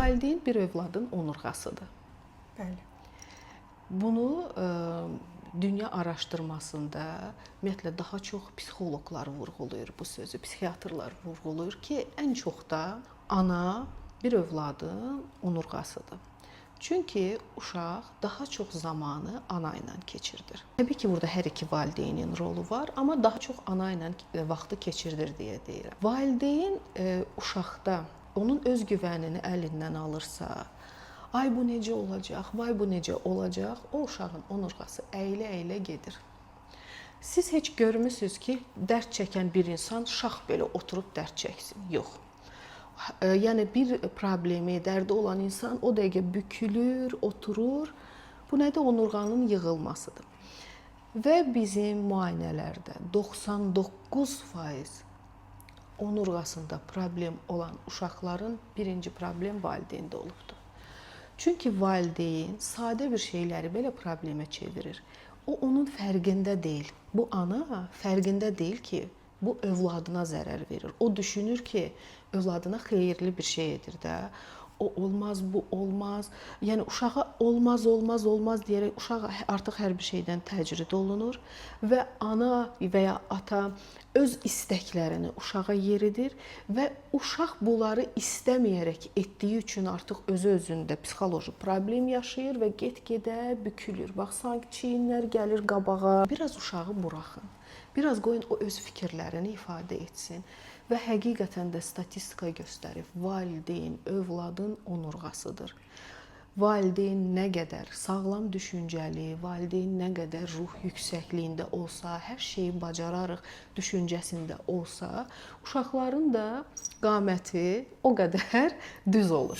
Valideyn bir övladın onurğasıdır. Bəli. Bunu dünya araşdırmasında ümumiyyətlə daha çox psixoloqlar vurğulayır bu sözü, psixiatrlar vurğulayır ki, ən çox da ana bir övladın onurğasıdır. Çünki uşaq daha çox zamanı ana ilə keçirdir. Təbii ki, burada hər iki valideynin rolu var, amma daha çox ana ilə vaxtı keçirdir deyə deyirəm. Valideyn uşaqda onun öz güvənini əlindən alırsa, ay bu necə olacaq, vay bu necə olacaq, o uşağın onurğası əylə-əylə gedir. Siz heç görmüsünüz ki, dərd çəkən bir insan şax belə oturub dərd çəksin? Yox. Yəni bir problemi, dərdi olan insan o dəqiqə bükülür, oturur. Bu nədir? Onurğanın yığılmasıdır. Və bizim müayinələrdə 99% onurğasında problem olan uşaqların birinci problem valideyndə olubdur. Çünki valideyn sadə bir şeyləri belə problemə çevirir. O onun fərqində deyil. Bu ana fərqində deyil ki, bu övladına zərər verir. O düşünür ki, övladına xeyirli bir şey edir də. O olmaz, bu olmaz. Yəni uşağa olmaz, olmaz, olmaz deyərək uşaq artıq hər bir şeydən təcrid olunur və ana və ya ata öz istəklərini uşağa yeridir və uşaq bunları istəməyərək etdiyi üçün artıq özü-özündə psixoloji problem yaşayır və get-gedə bükülür. Bax, sanki çiyinlər gəlir qabağa. Biraz uşağı buraxın. Biraz qoyun o öz fikirlərini ifadə etsin. Və həqiqətən də statistika göstərir, valideyn övladın onurğasıdır. Valideyn nə qədər sağlam düşüncəli, valideyn nə qədər ruh yüksəkliyində olsa, hər şeyi bacararıq düşüncəsində olsa, uşaqların da qaməti o qədər düz olur.